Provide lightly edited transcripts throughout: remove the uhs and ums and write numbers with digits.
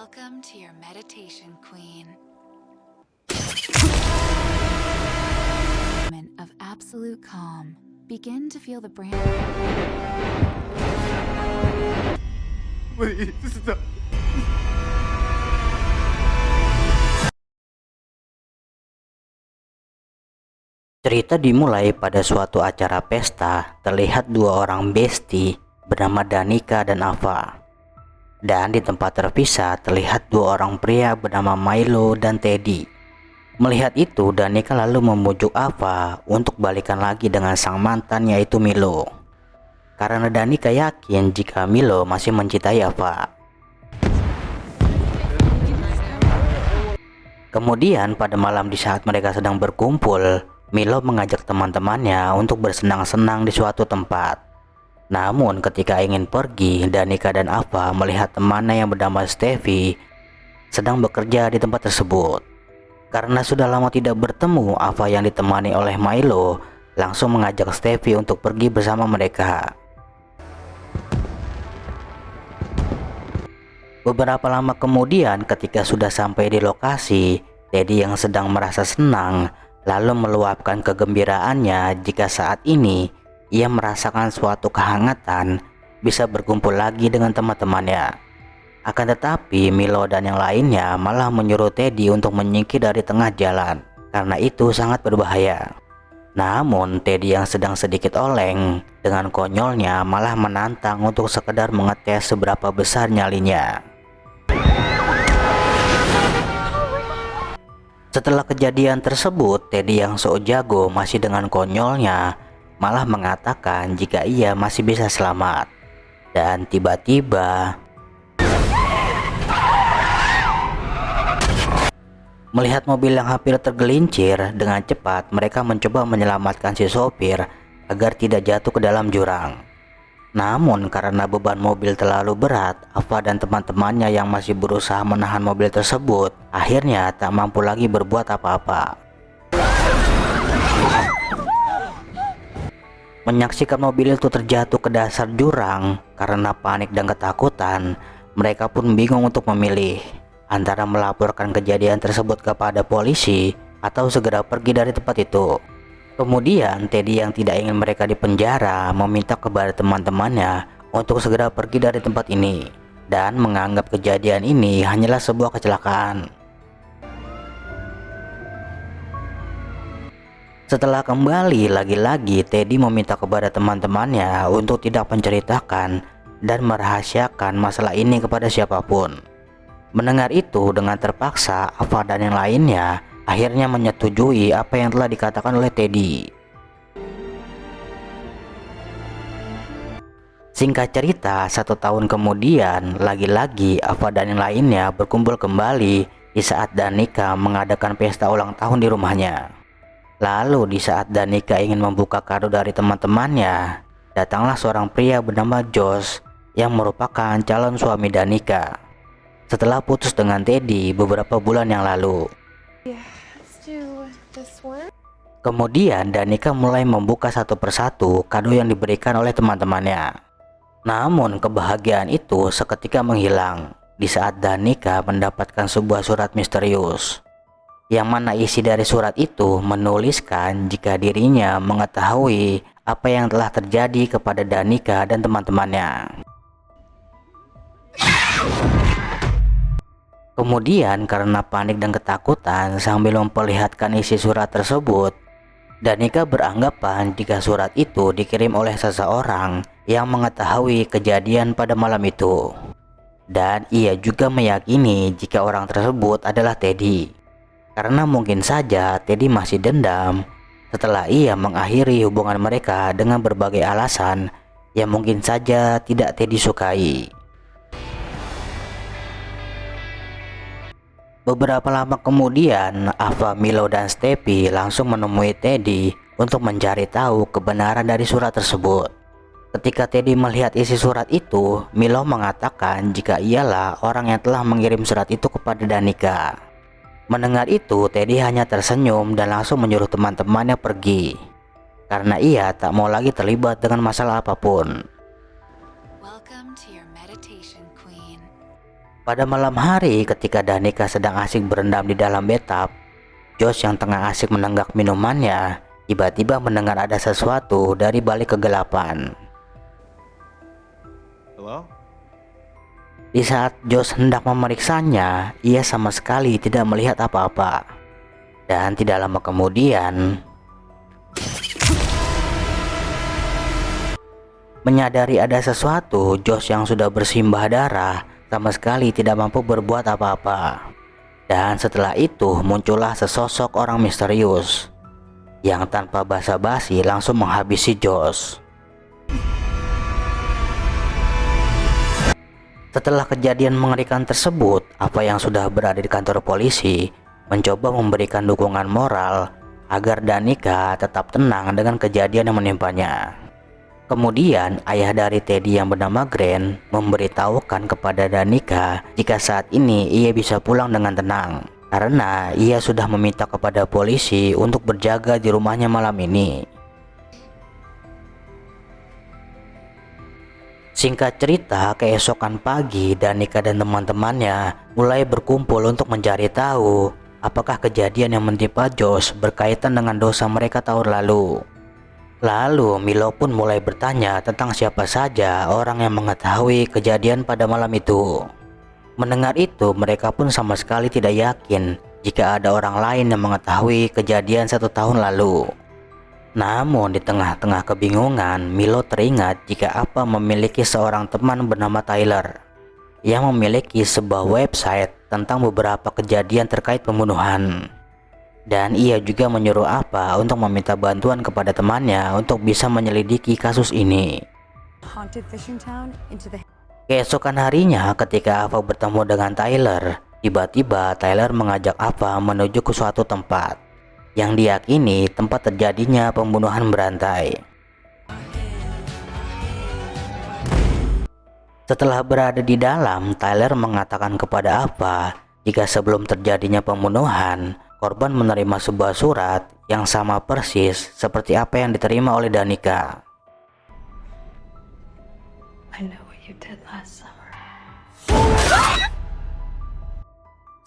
Welcome to your meditation queen. Moment of absolute calm. Begin to feel the brain. Cerita dimulai pada suatu acara pesta. Terlihat dua orang besti bernama Danica dan Ava. Dan di tempat terpisah terlihat dua orang pria bernama Milo dan Teddy. Melihat itu, Danica lalu membujuk Ava untuk balikan lagi dengan sang mantan, yaitu Milo. Karena Danica yakin jika Milo masih mencintai Ava. Kemudian pada malam di saat mereka sedang berkumpul, Milo mengajak teman-temannya untuk bersenang-senang di suatu tempat. Namun ketika ingin pergi, Danica dan Ava melihat temannya yang bernama Steffi sedang bekerja di tempat tersebut. Karena sudah lama tidak bertemu, Ava yang ditemani oleh Milo langsung mengajak Steffi untuk pergi bersama mereka. Beberapa lama kemudian, ketika sudah sampai di lokasi, Teddy yang sedang merasa senang lalu meluapkan kegembiraannya jika saat ini ia merasakan suatu kehangatan bisa berkumpul lagi dengan teman-temannya. Akan tetapi Milo dan yang lainnya malah menyuruh Teddy untuk menyingkir dari tengah jalan karena itu sangat berbahaya. Namun Teddy yang sedang sedikit oleng dengan konyolnya malah menantang untuk sekedar mengetes seberapa besar nyalinya. Setelah kejadian tersebut, Teddy yang sok jago masih dengan konyolnya malah mengatakan jika ia masih bisa selamat. Dan tiba-tiba melihat mobil yang hampir tergelincir, dengan cepat mereka mencoba menyelamatkan si sopir agar tidak jatuh ke dalam jurang. Namun karena beban mobil terlalu berat, Ava dan teman-temannya yang masih berusaha menahan mobil tersebut akhirnya tak mampu lagi berbuat apa-apa. Menyaksikan mobil itu terjatuh ke dasar jurang karena panik dan ketakutan, mereka pun bingung untuk memilih antara melaporkan kejadian tersebut kepada polisi atau segera pergi dari tempat itu. Kemudian Teddy yang tidak ingin mereka dipenjara meminta kepada teman-temannya untuk segera pergi dari tempat ini dan menganggap kejadian ini hanyalah sebuah kecelakaan. Setelah kembali, lagi-lagi Teddy meminta kepada teman-temannya untuk tidak menceritakan dan merahasiakan masalah ini kepada siapapun. Mendengar itu, dengan terpaksa Ava dan yang lainnya akhirnya menyetujui apa yang telah dikatakan oleh Teddy. Singkat cerita, 1 tahun kemudian, lagi-lagi Ava dan yang lainnya berkumpul kembali di saat Danica mengadakan pesta ulang tahun di rumahnya. Lalu di saat Danica ingin membuka kado dari teman-temannya, datanglah seorang pria bernama Josh yang merupakan calon suami Danica setelah putus dengan Teddy beberapa bulan yang lalu. Kemudian Danica mulai membuka satu persatu kado yang diberikan oleh teman-temannya. Namun kebahagiaan itu seketika menghilang di saat Danica mendapatkan sebuah surat misterius, yang mana isi dari surat itu menuliskan jika dirinya mengetahui apa yang telah terjadi kepada Danica dan teman-temannya. Kemudian karena panik dan ketakutan sambil memperlihatkan isi surat tersebut, Danica beranggapan jika surat itu dikirim oleh seseorang yang mengetahui kejadian pada malam itu. Dan ia juga meyakini jika orang tersebut adalah Teddy. Karena mungkin saja Teddy masih dendam setelah ia mengakhiri hubungan mereka dengan berbagai alasan yang mungkin saja tidak Teddy sukai. Beberapa lama kemudian, Ava, Milo, dan Steffi langsung menemui Teddy untuk mencari tahu kebenaran dari surat tersebut. Ketika Teddy melihat isi surat itu, Milo mengatakan jika ialah orang yang telah mengirim surat itu kepada Danica. Mendengar itu, Teddy hanya tersenyum dan langsung menyuruh teman-temannya pergi karena ia tak mau lagi terlibat dengan masalah apapun. Welcome to your meditation queen. Pada malam hari ketika Danica sedang asik berendam di dalam bathtub, Josh yang tengah asik menenggak minumannya tiba-tiba mendengar ada sesuatu dari balik kegelapan. Hello? Di saat Josh hendak memeriksanya, ia sama sekali tidak melihat apa-apa. Dan tidak lama kemudian, menyadari ada sesuatu, Josh yang sudah bersimbah darah sama sekali tidak mampu berbuat apa-apa. Dan setelah itu muncullah sesosok orang misterius yang tanpa basa-basi langsung menghabisi Josh. Setelah kejadian mengerikan tersebut, apa yang sudah berada di kantor polisi mencoba memberikan dukungan moral agar Danica tetap tenang dengan kejadian yang menimpanya. Kemudian ayah dari Teddy yang bernama Grant memberitahukan kepada Danica jika saat ini ia bisa pulang dengan tenang karena ia sudah meminta kepada polisi untuk berjaga di rumahnya malam ini. Singkat cerita, keesokan pagi Danica dan teman-temannya mulai berkumpul untuk mencari tahu apakah kejadian yang menimpa Josh berkaitan dengan dosa mereka tahun lalu. Lalu Milo pun mulai bertanya tentang siapa saja orang yang mengetahui kejadian pada malam itu. Mendengar itu, mereka pun sama sekali tidak yakin jika ada orang lain yang mengetahui kejadian 1 tahun lalu. Namun di tengah-tengah kebingungan, Milo teringat jika Ava memiliki seorang teman bernama Tyler yang memiliki sebuah website tentang beberapa kejadian terkait pembunuhan. Dan ia juga menyuruh Ava untuk meminta bantuan kepada temannya untuk bisa menyelidiki kasus ini. Keesokan harinya ketika Ava bertemu dengan Tyler, tiba-tiba Tyler mengajak Ava menuju ke suatu tempat yang diyakini tempat terjadinya pembunuhan berantai. Setelah berada di dalam, Tyler mengatakan kepada Ava jika sebelum terjadinya pembunuhan, korban menerima sebuah surat yang sama persis seperti apa yang diterima oleh Danica. I know what you did last summer.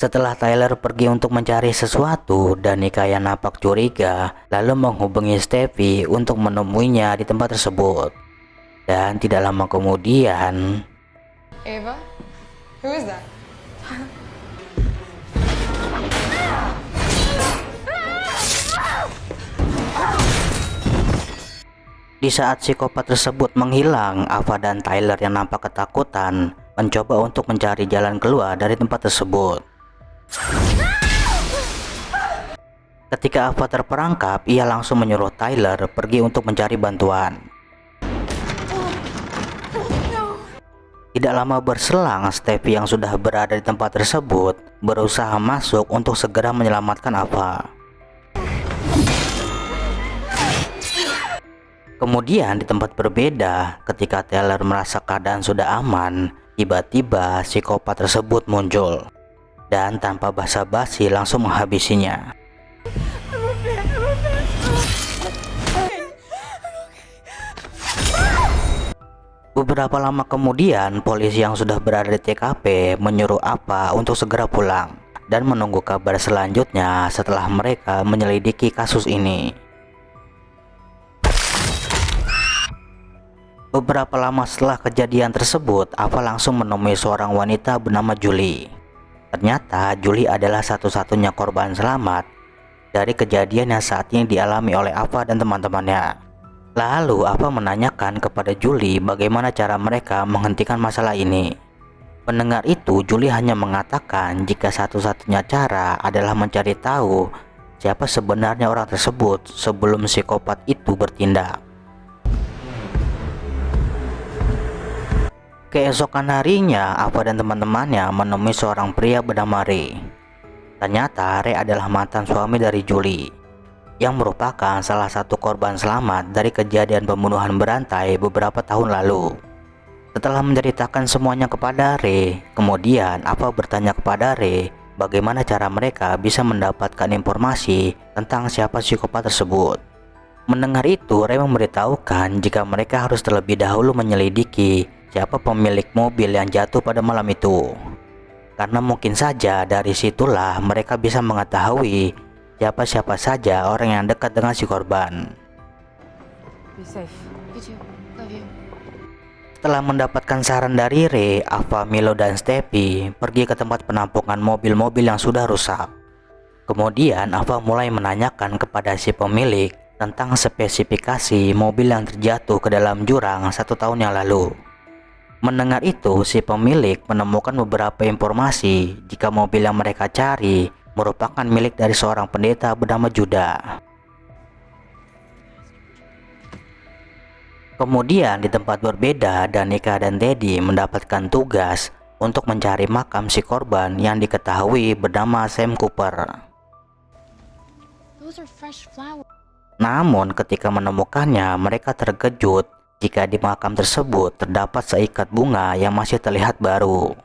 Setelah Tyler pergi untuk mencari sesuatu, Danica yang nampak curiga lalu menghubungi Steffi untuk menemuinya di tempat tersebut. Dan tidak lama kemudian, Ava? Who is that? di saat psikopat tersebut menghilang, Ava dan Tyler yang nampak ketakutan mencoba untuk mencari jalan keluar dari tempat tersebut. Ketika Ava terperangkap, ia langsung menyuruh Tyler pergi untuk mencari bantuan. Tidak lama berselang, Steffi yang sudah berada di tempat tersebut berusaha masuk untuk segera menyelamatkan Ava. Kemudian di tempat berbeda, ketika Tyler merasa keadaan sudah aman, tiba-tiba psikopat tersebut muncul dan tanpa basa-basi langsung menghabisinya. Beberapa lama kemudian, polisi yang sudah berada di TKP menyuruh Ava untuk segera pulang dan menunggu kabar selanjutnya setelah mereka menyelidiki kasus ini. Beberapa lama setelah kejadian tersebut, Ava langsung menemui seorang wanita bernama Julie. Ternyata Julie adalah satu-satunya korban selamat dari kejadian yang saat ini dialami oleh Ava dan teman-temannya. Lalu Ava menanyakan kepada Julie bagaimana cara mereka menghentikan masalah ini. Mendengar itu, Julie hanya mengatakan jika satu-satunya cara adalah mencari tahu siapa sebenarnya orang tersebut sebelum psikopat itu bertindak. Keesokan harinya, Ava dan teman-temannya menemui seorang pria bernama Ray. Ternyata Ray adalah mantan suami dari Julie, yang merupakan salah satu korban selamat dari kejadian pembunuhan berantai beberapa tahun lalu. Setelah menceritakan semuanya kepada Ray, kemudian Ava bertanya kepada Ray bagaimana cara mereka bisa mendapatkan informasi tentang siapa psikopat tersebut. Mendengar itu, Ray memberitahukan jika mereka harus terlebih dahulu menyelidiki siapa pemilik mobil yang jatuh pada malam itu. karena mungkin saja dari situlah mereka bisa mengetahui siapa-siapa saja orang yang dekat dengan si korban. Be safe. You too. Love you. Setelah mendapatkan saran dari Ray, Ava, Milo, dan Steffi pergi ke tempat penampungan mobil-mobil yang sudah rusak. Kemudian Ava mulai menanyakan kepada si pemilik tentang spesifikasi mobil yang terjatuh ke dalam jurang 1 tahun yang lalu. Mendengar itu, si pemilik menemukan beberapa informasi jika mobil yang mereka cari merupakan milik dari seorang pendeta bernama Judah. Kemudian di tempat berbeda, Danica dan Teddy mendapatkan tugas untuk mencari makam si korban yang diketahui bernama Sam Cooper. Those are fresh flowers. Namun ketika menemukannya, mereka terkejut jika di makam tersebut terdapat seikat bunga yang masih terlihat baru.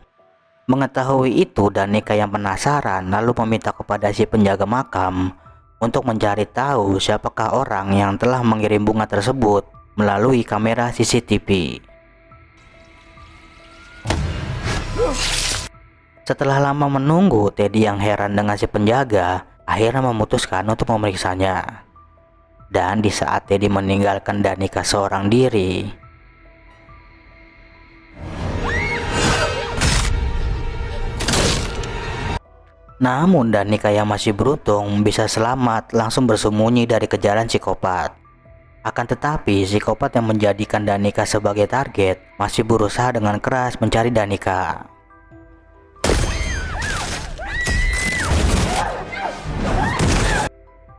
Mengetahui itu, Danica yang penasaran lalu meminta kepada si penjaga makam untuk mencari tahu siapakah orang yang telah mengirim bunga tersebut melalui kamera CCTV. Setelah lama menunggu, Teddy yang heran dengan si penjaga akhirnya memutuskan untuk memeriksanya. Dan di saat Teddy meninggalkan Danica seorang diri, namun Danica yang masih beruntung bisa selamat langsung bersembunyi dari kejaran psikopat. Akan tetapi psikopat yang menjadikan Danica sebagai target masih berusaha dengan keras mencari Danica.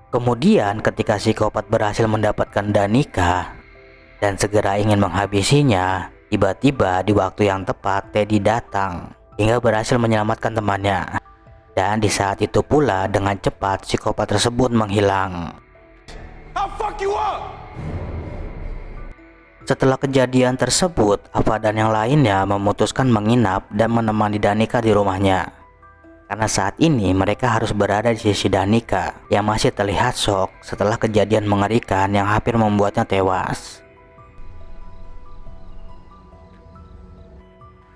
Kemudian ketika psikopat berhasil mendapatkan Danica dan segera ingin menghabisinya, tiba-tiba di waktu yang tepat Teddy datang hingga berhasil menyelamatkan temannya. Dan di saat itu pula dengan cepat psikopat tersebut menghilang. Setelah kejadian tersebut, Ava dan yang lainnya memutuskan menginap dan menemani Danica di rumahnya. Karena saat ini mereka harus berada di sisi Danica yang masih terlihat shock setelah kejadian mengerikan yang hampir membuatnya tewas.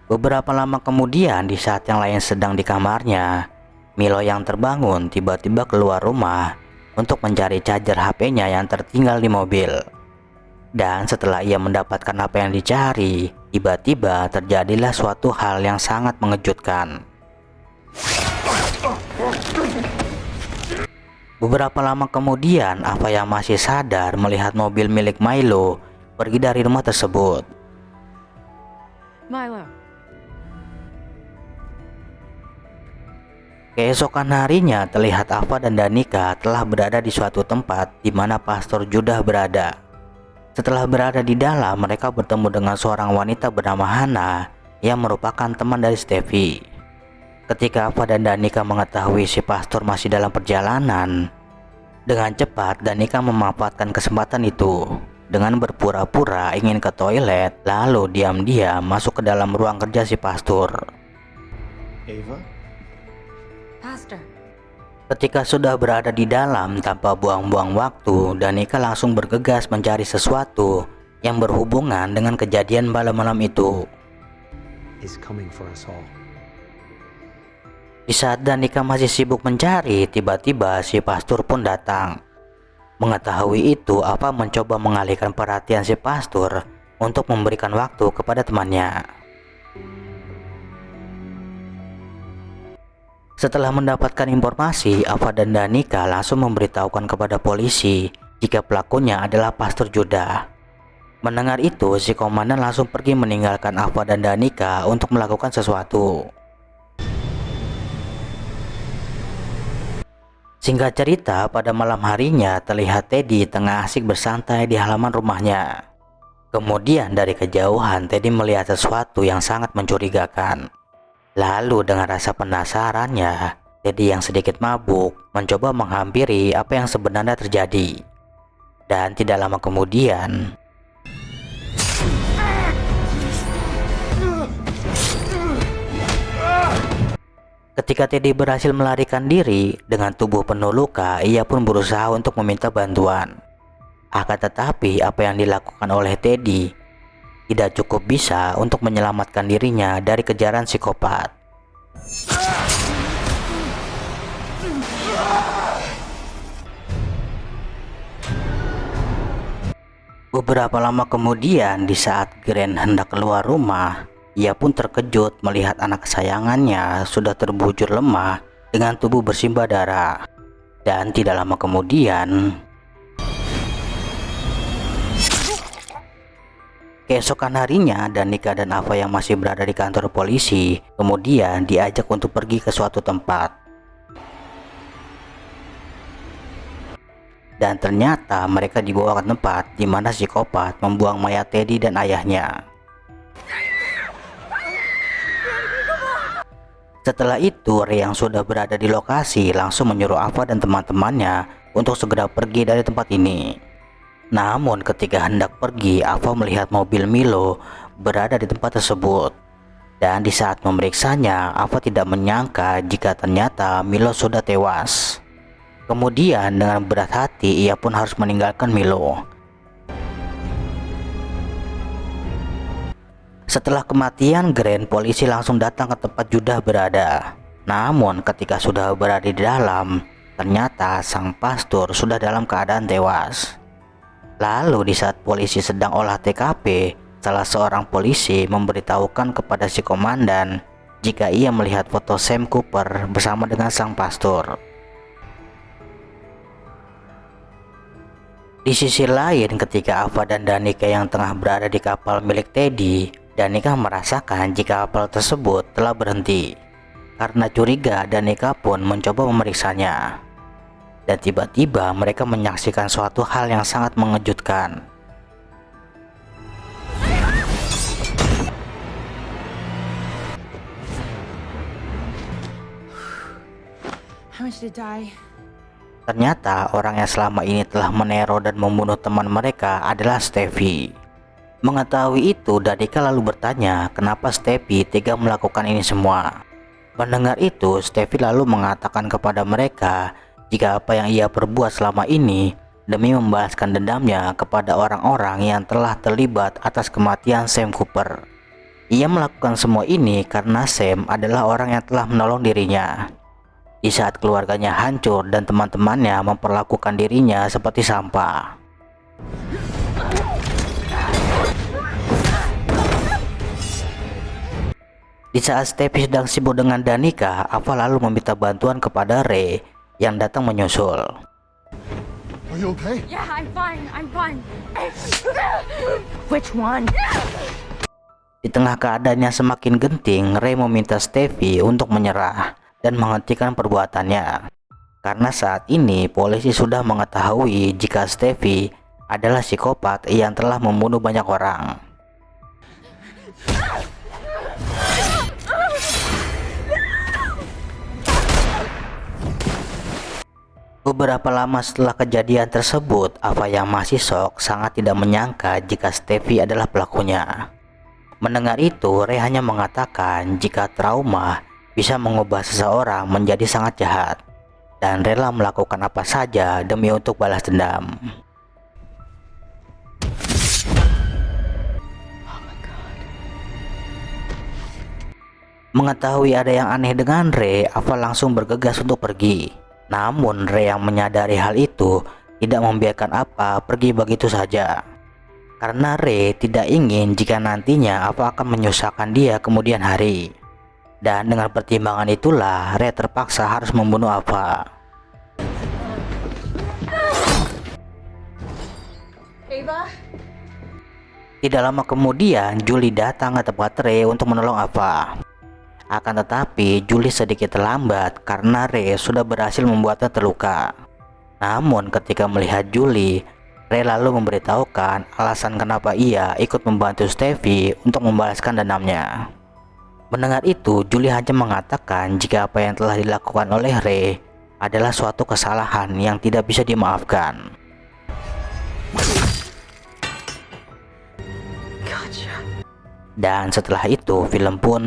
Beberapa lama kemudian, di saat yang lain sedang di kamarnya, Milo yang terbangun tiba-tiba keluar rumah untuk mencari charger HP-nya yang tertinggal di mobil. Dan setelah ia mendapatkan apa yang dicari, tiba-tiba terjadilah suatu hal yang sangat mengejutkan. Beberapa lama kemudian, Ava yang masih sadar melihat mobil milik Milo pergi dari rumah tersebut. Milo. Keesokan harinya terlihat Ava dan Danica telah berada di suatu tempat di mana Pastor Judah berada. Setelah berada di dalam, mereka bertemu dengan seorang wanita bernama Hannah yang merupakan teman dari Steffi. Ketika Ava dan Danica mengetahui si pastor masih dalam perjalanan, dengan cepat Danica memanfaatkan kesempatan itu dengan berpura-pura ingin ke toilet, lalu diam-diam masuk ke dalam ruang kerja si pastor. Ava? Pastor. Ketika sudah berada di dalam, tanpa buang-buang waktu, Danica langsung bergegas mencari sesuatu yang berhubungan dengan kejadian malam-malam itu. Is coming for us all. Di saat Danica masih sibuk mencari, tiba-tiba si pastor pun datang. Mengetahui itu, Ava mencoba mengalihkan perhatian si pastor untuk memberikan waktu kepada temannya. Setelah mendapatkan informasi, Ava dan Danica langsung memberitahukan kepada polisi jika pelakunya adalah Pastor Judah. Mendengar itu, si komandan langsung pergi meninggalkan Ava dan Danica untuk melakukan sesuatu. Singkat cerita, pada malam harinya terlihat Teddy tengah asik bersantai di halaman rumahnya. Kemudian dari kejauhan Teddy melihat sesuatu yang sangat mencurigakan. Lalu dengan rasa penasarannya, Teddy yang sedikit mabuk mencoba menghampiri apa yang sebenarnya terjadi. Dan tidak lama kemudian, ketika Teddy berhasil melarikan diri dengan tubuh penuh luka, ia pun berusaha untuk meminta bantuan. Akan tetapi apa yang dilakukan oleh Teddy tidak cukup bisa untuk menyelamatkan dirinya dari kejaran psikopat. Beberapa lama kemudian, di saat Grant hendak keluar rumah, ia pun terkejut melihat anak kesayangannya sudah terbujur lemah dengan tubuh bersimbah darah. Dan tidak lama kemudian, keesokan harinya, Danica dan Ava yang masih berada di kantor polisi kemudian diajak untuk pergi ke suatu tempat. Dan ternyata mereka dibawa ke tempat di mana psikopat membuang mayat Teddy dan ayahnya. Setelah itu, Ray yang sudah berada di lokasi langsung menyuruh Ava dan teman-temannya untuk segera pergi dari tempat ini. Namun ketika hendak pergi, Ava melihat mobil Milo berada di tempat tersebut. Dan di saat memeriksanya, Ava tidak menyangka jika ternyata Milo sudah tewas. Kemudian dengan berat hati ia pun harus meninggalkan Milo. Setelah kematian Grant, polisi langsung datang ke tempat Judah berada. Namun ketika sudah berada di dalam, ternyata sang pastor sudah dalam keadaan tewas. Lalu di saat polisi sedang olah TKP, salah seorang polisi memberitahukan kepada si komandan jika ia melihat foto Sam Cooper bersama dengan sang pastor. Di sisi lain, ketika Ava dan Danica yang tengah berada di kapal milik Teddy, Danica merasakan jika kapal tersebut telah berhenti. Karena curiga, Danica pun mencoba memeriksanya. Dan tiba-tiba mereka menyaksikan suatu hal yang sangat mengejutkan. How much did die? Ternyata orang yang selama ini telah meneror dan membunuh teman mereka adalah Steffi. Mengetahui itu, Danica lalu bertanya kenapa Steffi tega melakukan ini semua. Mendengar itu, Steffi lalu mengatakan kepada mereka jika apa yang ia perbuat selama ini demi membalaskan dendamnya kepada orang-orang yang telah terlibat atas kematian Sam Cooper. Ia melakukan semua ini karena Sam adalah orang yang telah menolong dirinya di saat keluarganya hancur dan teman-temannya memperlakukan dirinya seperti sampah. Di saat Steffi sedang sibuk dengan Danica, Ava lalu meminta bantuan kepada Ray yang datang menyusul. Are you okay? Yeah, I'm fine. I'm fine. Which one? Di tengah keadaannya semakin genting, Ray meminta Steffi untuk menyerah dan menghentikan perbuatannya. Karena saat ini polisi sudah mengetahui jika Steffi adalah psikopat yang telah membunuh banyak orang. Beberapa lama setelah kejadian tersebut, Ava yang masih shock sangat tidak menyangka jika Steffi adalah pelakunya. Mendengar itu, Ray hanya mengatakan jika trauma bisa mengubah seseorang menjadi sangat jahat dan rela melakukan apa saja demi untuk balas dendam. Mengetahui ada yang aneh dengan Ray, Ava langsung bergegas untuk pergi. Namun Ray yang menyadari hal itu tidak membiarkan Ava pergi begitu saja. Karena Ray tidak ingin jika nantinya Ava akan menyusahkan dia kemudian hari. Dan dengan pertimbangan itulah Ray terpaksa harus membunuh Ava. Ava? Tidak lama kemudian Julie datang ke tempat Ray untuk menolong Ava. Akan tetapi Julie sedikit terlambat karena Ray sudah berhasil membuatnya terluka. Namun ketika melihat Julie, Ray lalu memberitahukan alasan kenapa ia ikut membantu Steffi untuk membalaskan dendamnya. Mendengar itu, Julie hanya mengatakan jika apa yang telah dilakukan oleh Ray adalah suatu kesalahan yang tidak bisa dimaafkan. Dan setelah itu film pun